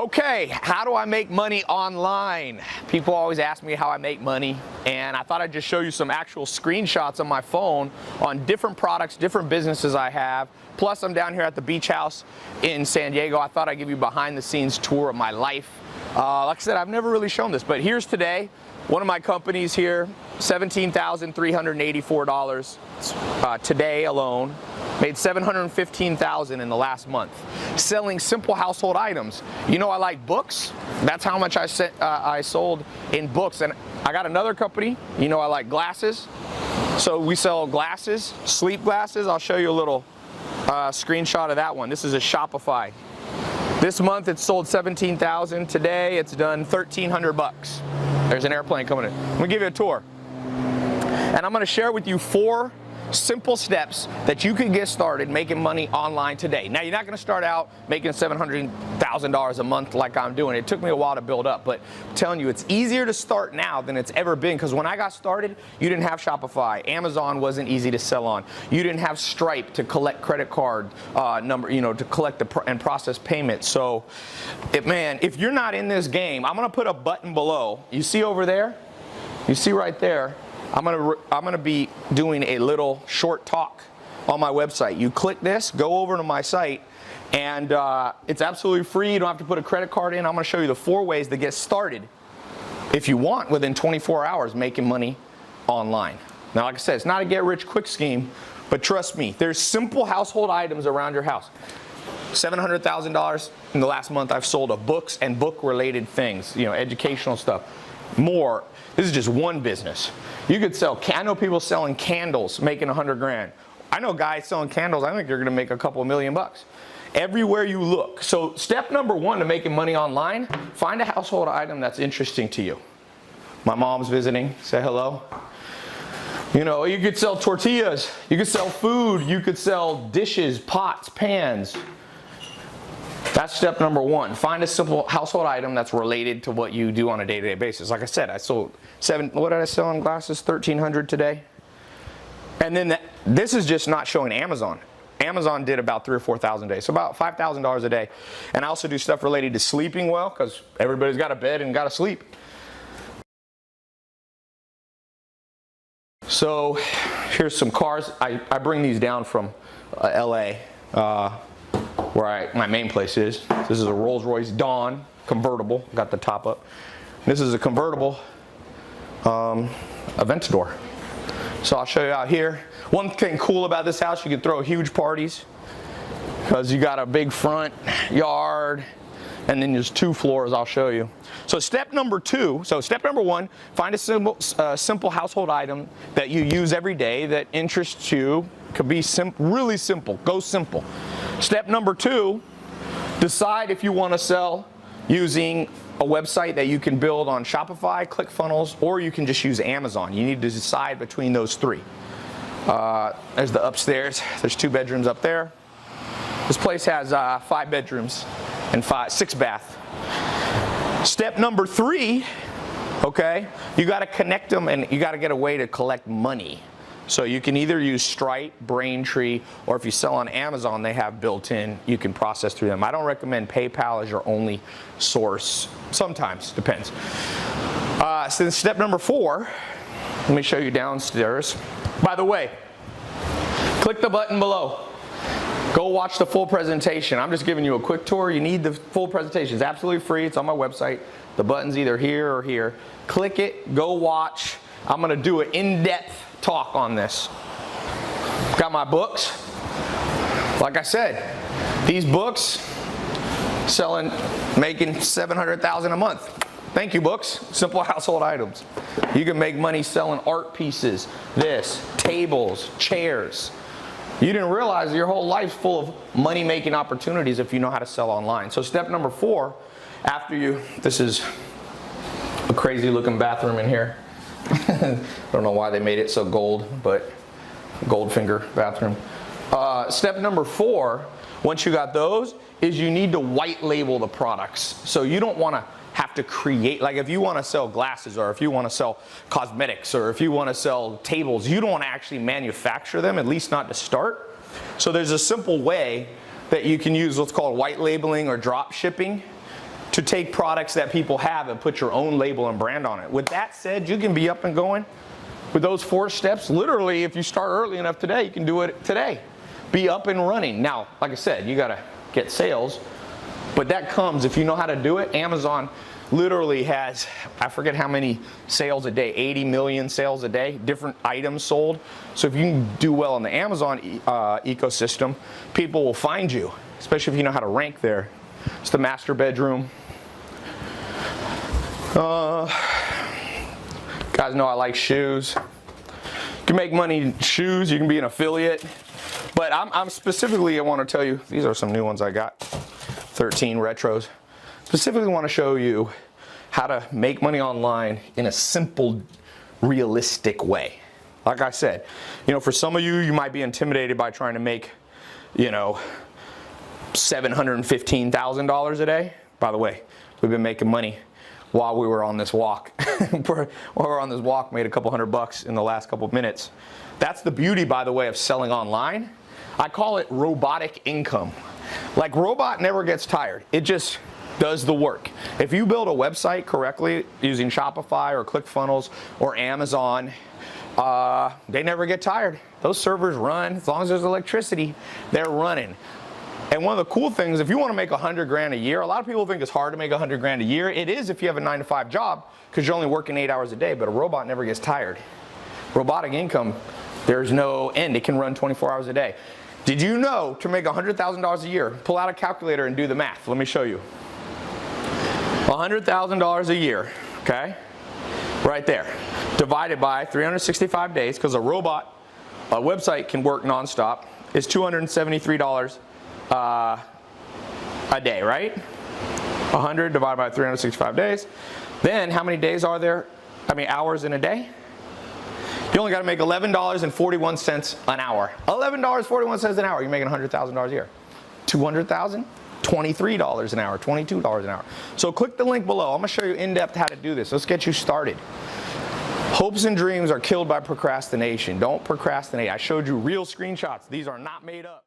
Okay, how do I make money online? People always ask me how I make money, and I thought I'd just show you some actual screenshots on my phone on different products, different businesses I have. Plus, I'm down here at the beach house in San Diego. I thought I'd give you a behind-the-scenes tour of my life. Like I said, I've never really shown this, but here's today. One of my companies here, $17,384 today alone. Made $715,000 in the last month, selling simple household items. You know I like books. That's how much I sold in books. And I got another company. You know I like glasses. So we sell glasses, sleep glasses. I'll show you a little screenshot of that one. This is a Shopify. This month it sold $17,000. Today it's done $1,300. There's an airplane coming in. I'm gonna give you a tour. And I'm gonna share with you 4 simple steps that you can get started making money online today. Now, you're not going to start out making $700,000 a month like I'm doing. It took me a while to build up, but I'm telling you, it's easier to start now than it's ever been, because when I got started, you didn't have Shopify. Amazon wasn't easy to sell on. You didn't have Stripe to collect credit card to collect and process payments. So, man, if you're not in this game, I'm going to put a button below. You see over there? You see right there? I'm gonna be doing a little short talk on my website. You click this, go over to my site, and it's absolutely free. You don't have to put a credit card in. I'm gonna show you the 4 ways to get started, if you want, within 24 hours making money online. Now, like I said, it's not a get-rich-quick scheme, but trust me, there's simple household items around your house. $700,000 in the last month I've sold of books and book-related things, educational stuff. More. This is just one business. You could sell, I know people selling candles making 100 grand. I know guys selling candles, I think they're gonna make a couple of $1 million. Everywhere you look. So step number 1 to making money online, find a household item that's interesting to you. My mom's visiting, say hello. You could sell tortillas, you could sell food, you could sell dishes, pots, pans. That's step number 1. Find a simple household item that's related to what you do on a day-to-day basis. Like I said, I sold what did I sell in glasses? 1,300 today. And then this is just not showing Amazon. Amazon did about 3,000 or 4,000 days, so about $5,000 a day. And I also do stuff related to sleeping well, because everybody's got a bed and got to sleep. So here's some cars. I bring these down from LA. Where my main place is. This is a Rolls-Royce Dawn convertible. Got the top up. This is a convertible Aventador. So I'll show you out here. One thing cool about this house, you can throw huge parties because you got a big front yard, and then there's 2 floors. I'll show you. So step number 2. So step number 1, find a simple household item that you use every day that interests you. Could be really simple. Go simple. Step number 2, decide if you want to sell using a website that you can build on Shopify, ClickFunnels, or you can just use Amazon. You need to decide between those 3. There's the upstairs. There's 2 bedrooms up there. This place has 5 bedrooms and 6 bath. Step number 3, okay, you got to connect them, and you got to get a way to collect money. So you can either use Stripe, Braintree, or if you sell on Amazon, they have built-in, you can process through them. I don't recommend PayPal as your only source. Sometimes, depends. So step number 4, let me show you downstairs. By the way, click the button below. Go watch the full presentation. I'm just giving you a quick tour. You need the full presentation. It's absolutely free. It's on my website. The button's either here or here. Click it, go watch. I'm gonna do an in-depth talk on this. Got my books. Like I said, these books making $700,000 a month. Thank you, books. Simple household items. You can make money selling art pieces, tables, chairs. You didn't realize your whole life's full of money-making opportunities if you know how to sell online. So step number 4, this is a crazy looking bathroom in here. I don't know why they made it so gold, but Goldfinger bathroom. Step number 4, once you got those, is you need to white label the products. So you don't want to have to create, like if you want to sell glasses, or if you want to sell cosmetics, or if you want to sell tables, you don't want to actually manufacture them, at least not to start. So there's a simple way that you can use what's called white labeling or drop shipping to take products that people have and put your own label and brand on it. With that said, you can be up and going with those 4 steps. Literally, if you start early enough today, you can do it today. Be up and running. Now, like I said, you gotta get sales, but that comes if you know how to do it. Amazon literally has, I forget how many sales a day, 80 million sales a day, different items sold. So if you can do well in the Amazon ecosystem, people will find you, especially if you know how to rank there. It's the master bedroom. Guys know I like shoes. You can make money in shoes, you can be an affiliate. But I'm specifically, I want to tell you, these are some new ones I got, 13 retros. Specifically want to show you how to make money online in a simple, realistic way. Like I said, you know, for some of you, you might be intimidated by trying to make, you know, $715,000 a day. By the way, we've been making money while we were on this walk. While we were on this walk, made a couple $100 in the last couple of minutes. That's the beauty, by the way, of selling online. I call it robotic income. Like, robot never gets tired. It just does the work. If you build a website correctly using Shopify or ClickFunnels or Amazon, they never get tired. Those servers run. As long as there's electricity, they're running. And one of the cool things, if you want to make 100 grand a year, a lot of people think it's hard to make 100 grand a year. It is if you have a 9-to-5 job, because you're only working 8 hours a day, but a robot never gets tired. Robotic income, there's no end. It can run 24 hours a day. Did you know to make $100,000 a year, pull out a calculator and do the math. Let me show you. $100,000 a year, okay? Right there. Divided by 365 days, because a website can work nonstop, is $273 a day, right? 100 divided by 365 days. Then how many days are there? Hours in a day? You only got to make $11.41 an hour. $11.41 an hour. You're making $100,000 a year. 200,000? $23 an hour, $22 an hour. So click the link below. I'm going to show you in depth how to do this. Let's get you started. Hopes and dreams are killed by procrastination. Don't procrastinate. I showed you real screenshots. These are not made up.